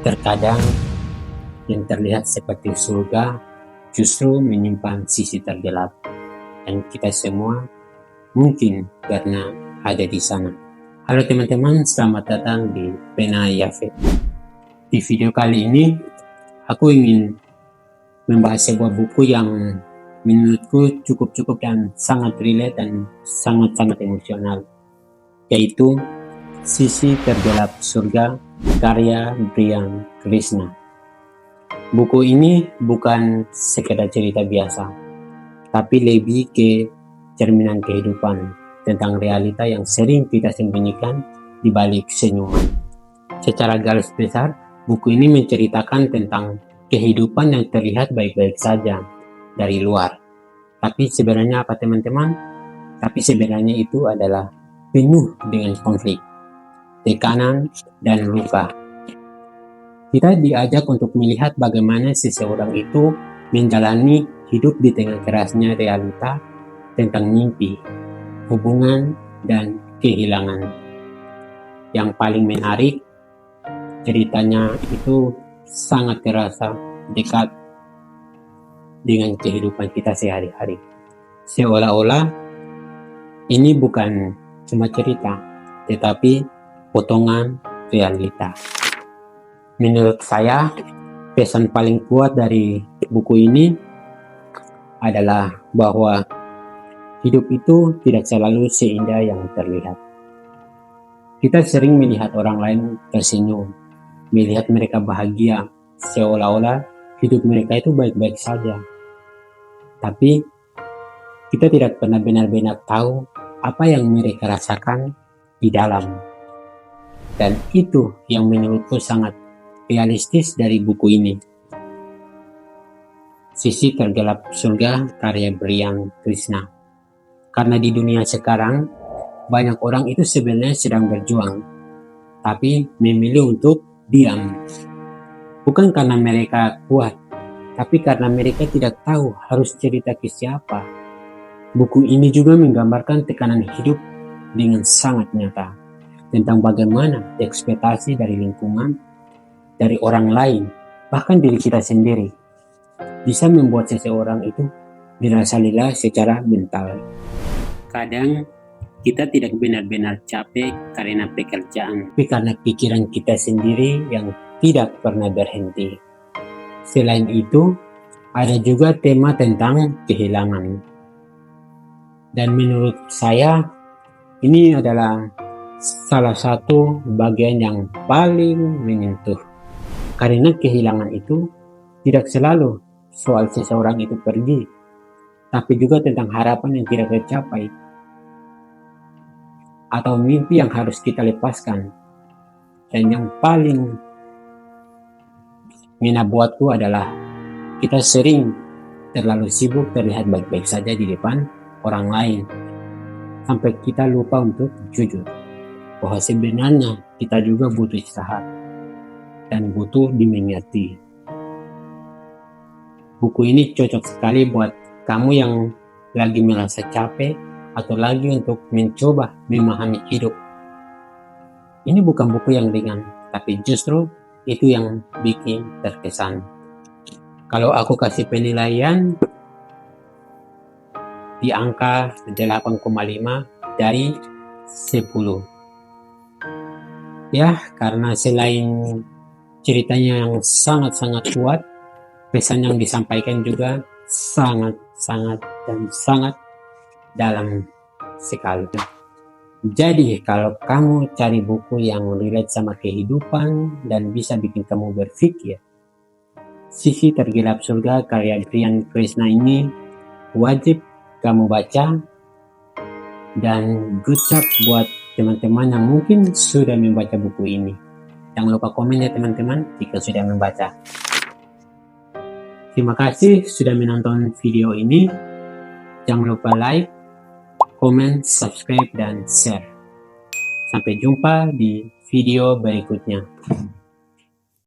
Terkadang yang terlihat seperti surga justru menyimpan sisi tergelap, dan kita semua mungkin pernah ada di sana. Halo teman-teman, selamat datang di Pena Yafet. Di video kali ini, aku ingin membahas sebuah buku yang menurutku cukup dan sangat relate dan sangat emosional, yaitu Sisi Tergelap Surga karya Brian Krishna. Buku ini bukan sekedar cerita biasa, tapi lebih ke cerminan kehidupan tentang realita yang sering kita sembunyikan di balik senyuman. Secara garis besar, buku ini menceritakan tentang kehidupan yang terlihat baik-baik saja dari luar. Tapi sebenarnya apa teman-teman? Tapi sebenarnya itu adalah penuh dengan konflik, tekanan, dan luka. Kita diajak untuk melihat bagaimana seseorang itu menjalani hidup di tengah kerasnya realita tentang mimpi, hubungan, dan kehilangan. Yang paling menarik, ceritanya itu sangat terasa dekat dengan kehidupan kita sehari-hari. Seolah-olah ini bukan cuma cerita, tetapi potongan realita. Menurut saya, pesan paling kuat dari buku ini adalah bahwa hidup itu tidak selalu seindah yang terlihat. Kita sering melihat orang lain tersenyum, melihat mereka bahagia, seolah-olah hidup mereka itu baik-baik saja. Tapi kita tidak pernah benar-benar tahu apa yang mereka rasakan di dalam. Dan itu yang menurutku sangat realistis dari buku ini. Sisi Tergelap Surga karya Brian Krishna. Karena di dunia sekarang, banyak orang itu sebenarnya sedang berjuang, tapi memilih untuk diam. Bukan karena mereka kuat, tapi karena mereka tidak tahu harus cerita ke siapa. Buku ini juga menggambarkan tekanan hidup dengan sangat nyata, tentang bagaimana ekspektasi dari lingkungan, dari orang lain, bahkan diri kita sendiri, bisa membuat seseorang itu dirasa lelah secara mental. Kadang kita tidak benar-benar capek karena pekerjaan, tapi karena pikiran kita sendiri yang tidak pernah berhenti. Selain itu, ada juga tema tentang kehilangan. Dan menurut saya, ini adalah salah satu bagian yang paling menyentuh. Karena kehilangan itu tidak selalu soal seseorang itu pergi, tapi juga tentang harapan yang tidak tercapai, atau mimpi yang harus kita lepaskan. Dan yang paling mena buatku adalah kita sering terlalu sibuk terlihat baik-baik saja di depan orang lain, sampai kita lupa untuk jujur bahwa sebenarnya kita juga butuh istirahat dan butuh dimengerti. Buku ini cocok sekali buat kamu yang lagi merasa capek atau lagi untuk mencoba memahami hidup. Ini bukan buku yang ringan, tapi justru itu yang bikin terkesan. Kalau aku kasih penilaian di angka 8,5 dari 10. Ya, karena selain ceritanya yang sangat kuat, pesan yang disampaikan juga sangat dalam sekali. Jadi kalau kamu cari buku yang relate sama kehidupan dan bisa bikin kamu berpikir, Sisi Tergelap Surga karya Brian Krishna ini wajib kamu baca. Dan good job buat teman-teman yang mungkin sudah membaca buku ini. Jangan lupa komen ya teman-teman jika sudah membaca. Terima kasih sudah menonton video ini. Jangan lupa like, komen, subscribe, dan share. Sampai jumpa di video berikutnya.